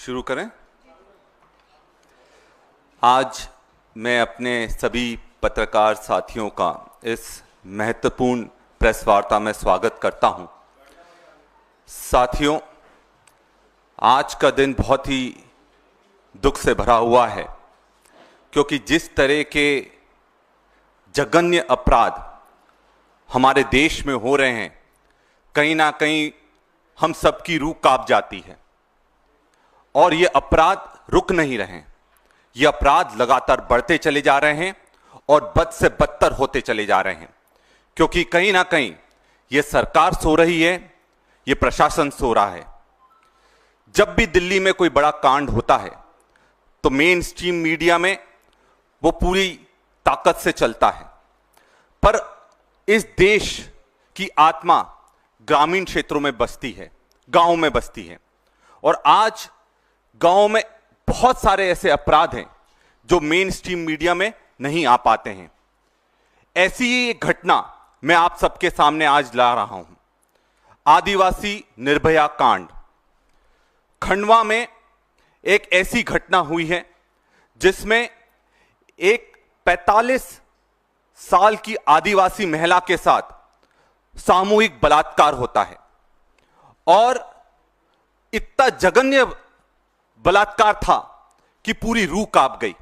शुरू करें। आज मैं अपने सभी पत्रकार साथियों का इस महत्वपूर्ण प्रेस वार्ता में स्वागत करता हूं। साथियों, आज का दिन बहुत ही दुख से भरा हुआ है, क्योंकि जिस तरह के जघन्य अपराध हमारे देश में हो रहे हैं, कहीं ना कहीं हम सबकी रूह कांप जाती है। और ये अपराध रुक नहीं रहे, ये अपराध लगातार बढ़ते चले जा रहे हैं और बद से बदतर होते चले जा रहे हैं, क्योंकि कहीं ना कहीं ये सरकार सो रही है, ये प्रशासन सो रहा है। जब भी दिल्ली में कोई बड़ा कांड होता है तो मेन स्ट्रीम मीडिया में वो पूरी ताकत से चलता है, पर इस देश की आत्मा ग्रामीण क्षेत्रों में बसती है, गांव में बसती है। और आज गांव में बहुत सारे ऐसे अपराध हैं जो मेन स्ट्रीम मीडिया में नहीं आ पाते हैं। ऐसी ही एक घटना मैं आप सबके सामने आज ला रहा हूं। आदिवासी निर्भया कांड। खंडवा में एक ऐसी घटना हुई है जिसमें एक 45 साल की आदिवासी महिला के साथ सामूहिक बलात्कार होता है और इतना जघन्य बलात्कार था कि पूरी रूह कांप गई।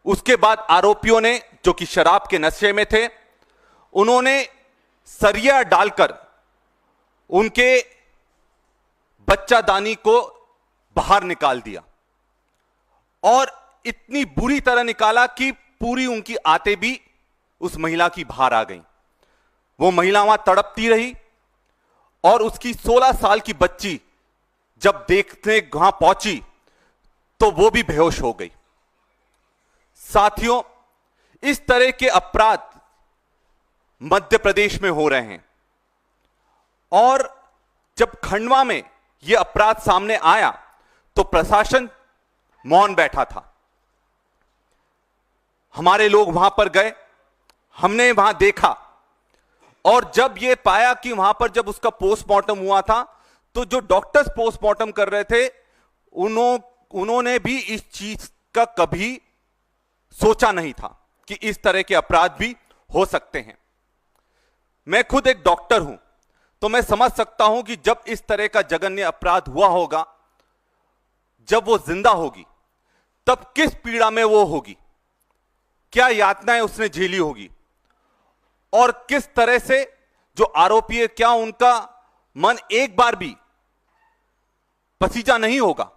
उसके बाद आरोपियों ने, जो कि शराब के नशे में थे, उन्होंने सरिया डालकर उनके बच्चादानी को बाहर निकाल दिया और इतनी बुरी तरह निकाला कि पूरी उनकी आंतें भी उस महिला की बाहर आ गई। वो महिला वहां तड़पती रही और उसकी 16 साल की बच्ची जब देखने वहां पहुंची तो वो भी बेहोश हो गई। साथियों, इस तरह के अपराध मध्य प्रदेश में हो रहे हैं और जब खंडवा में यह अपराध सामने आया तो प्रशासन मौन बैठा था। हमारे लोग वहां पर गए, हमने वहां देखा और जब यह पाया कि वहां पर जब उसका पोस्टमार्टम हुआ था तो जो डॉक्टर्स पोस्टमार्टम कर रहे थे उन्होंने भी इस चीज का कभी सोचा नहीं था कि इस तरह के अपराध भी हो सकते हैं। मैं खुद एक डॉक्टर हूं तो मैं समझ सकता हूं कि जब इस तरह का जघन्य अपराध हुआ होगा, जब वो जिंदा होगी तब किस पीड़ा में वो होगी, क्या यातनाएं उसने झेली होगी और किस तरह से जो आरोपी है, क्या उनका मन एक बार भी पसीजा नहीं होगा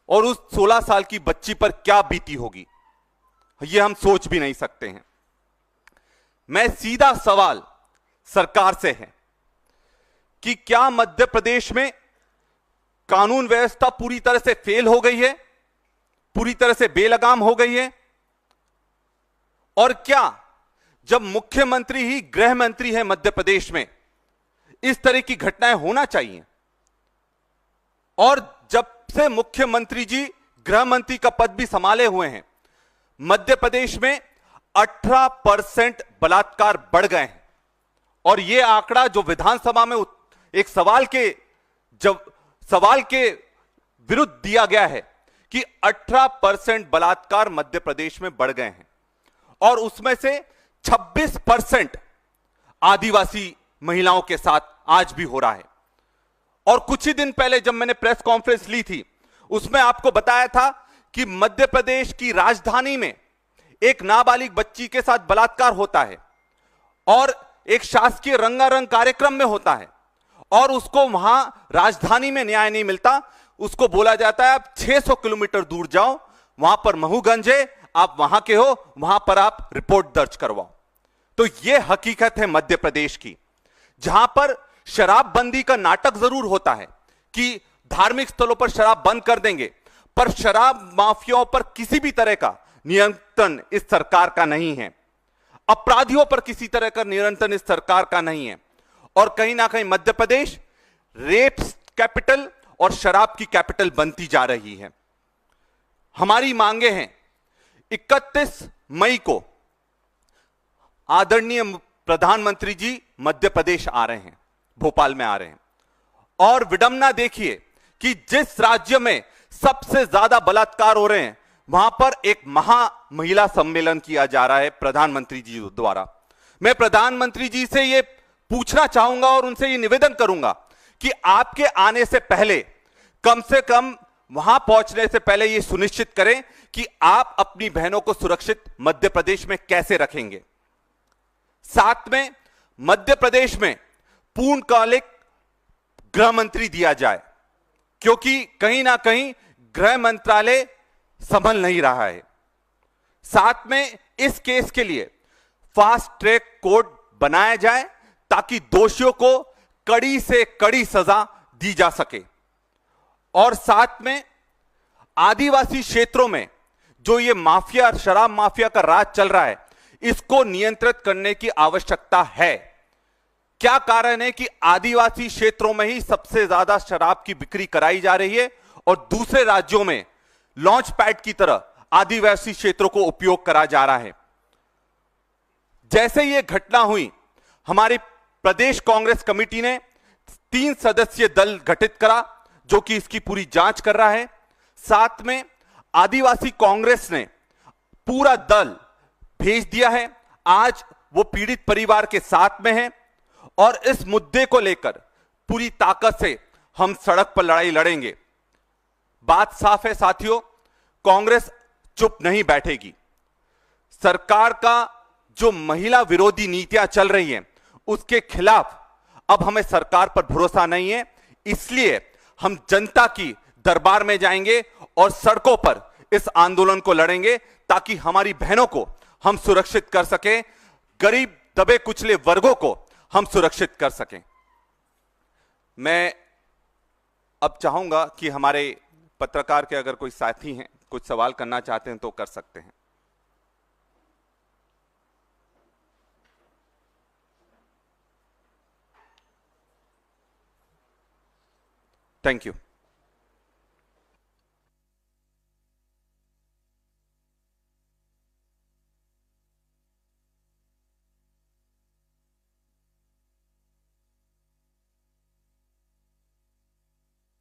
और उस 16 साल की बच्ची पर क्या बीती होगी, यह हम सोच भी नहीं सकते हैं। मैं सीधा सवाल सरकार से है कि क्या मध्य प्रदेश में कानून व्यवस्था पूरी तरह से फेल हो गई है, पूरी तरह से बेलगाम हो गई है? और क्या जब मुख्यमंत्री ही गृह मंत्री है मध्य प्रदेश में, इस तरह की घटनाएं होना चाहिए? और जब से मुख्यमंत्री जी गृह मंत्री का पद भी संभाले हुए हैं, मध्य प्रदेश में 18% बलात्कार बढ़ गए हैं। और यह आंकड़ा जो विधानसभा में एक सवाल के विरुद्ध दिया गया है कि 18% बलात्कार मध्य प्रदेश में बढ़ गए हैं और उसमें से 26% आदिवासी महिलाओं के साथ आज भी हो रहा है। और कुछ ही दिन पहले जब मैंने प्रेस कॉन्फ्रेंस ली थी, उसमें आपको बताया था कि मध्य प्रदेश की राजधानी में एक नाबालिग बच्ची के साथ बलात्कार होता है और एक शासकीय रंगारंग कार्यक्रम में होता है और उसको वहां राजधानी में न्याय नहीं मिलता। उसको बोला जाता है आप 600 किलोमीटर दूर जाओ, वहां पर महूगंज है, आप वहां के हो, वहां पर आप रिपोर्ट दर्ज करवाओ। तो यह हकीकत है मध्य प्रदेश की, जहां पर शराबबंदी का नाटक जरूर होता है कि धार्मिक स्थलों पर शराब बंद कर देंगे, पर शराब माफियाओं पर किसी भी तरह का नियंत्रण इस सरकार का नहीं है, अपराधियों पर किसी तरह का नियंत्रण इस सरकार का नहीं है। और कहीं ना कहीं मध्य प्रदेश रेप कैपिटल और शराब की कैपिटल बनती जा रही है। हमारी मांगे हैं, 31 मई को आदरणीय प्रधानमंत्री जी मध्य प्रदेश आ रहे हैं, भोपाल में आ रहे हैं और विडंबना देखिए कि जिस राज्य में सबसे ज्यादा बलात्कार हो रहे हैं वहां पर एक महा महिला सम्मेलन किया जा रहा है प्रधानमंत्री जी द्वारा। मैं प्रधानमंत्री जी से यह पूछना चाहूंगा और उनसे यह निवेदन करूंगा कि आपके आने से पहले कम से कम वहां पहुंचने से पहले यह सुनिश्चित करें कि आप अपनी बहनों को सुरक्षित मध्य प्रदेश में कैसे रखेंगे। साथ में मध्य प्रदेश में पूर्णकालिक गृह मंत्री दिया जाए, क्योंकि कहीं ना कहीं गृह मंत्रालय संभल नहीं रहा है। साथ में इस केस के लिए फास्ट ट्रैक कोर्ट बनाया जाए ताकि दोषियों को कड़ी से कड़ी सजा दी जा सके। और साथ में आदिवासी क्षेत्रों में जो ये माफिया, शराब माफिया का राज चल रहा है, इसको नियंत्रित करने की आवश्यकता है। क्या कारण है कि आदिवासी क्षेत्रों में ही सबसे ज्यादा शराब की बिक्री कराई जा रही है और दूसरे राज्यों में लॉन्च पैड की तरह आदिवासी क्षेत्रों को उपयोग करा जा रहा है। जैसे यह घटना हुई, हमारी प्रदेश कांग्रेस कमेटी ने 3 सदस्यीय दल गठित करा जो कि इसकी पूरी जांच कर रहा है। साथ में आदिवासी कांग्रेस ने पूरा दल भेज दिया है। आज वो पीड़ित परिवार के साथ में है और इस मुद्दे को लेकर पूरी ताकत से हम सड़क पर लड़ाई लड़ेंगे। बात साफ है साथियों, कांग्रेस चुप नहीं बैठेगी। सरकार का जो महिला विरोधी नीतियां चल रही हैं उसके खिलाफ अब हमें सरकार पर भरोसा नहीं है, इसलिए हम जनता की दरबार में जाएंगे और सड़कों पर इस आंदोलन को लड़ेंगे ताकि हमारी बहनों को हम सुरक्षित कर सकें, गरीब दबे कुचले वर्गों को हम सुरक्षित कर सकें। मैं अब चाहूंगा कि हमारे पत्रकार के अगर कोई साथी हैं, कुछ सवाल करना चाहते हैं तो कर सकते हैं। Thank you.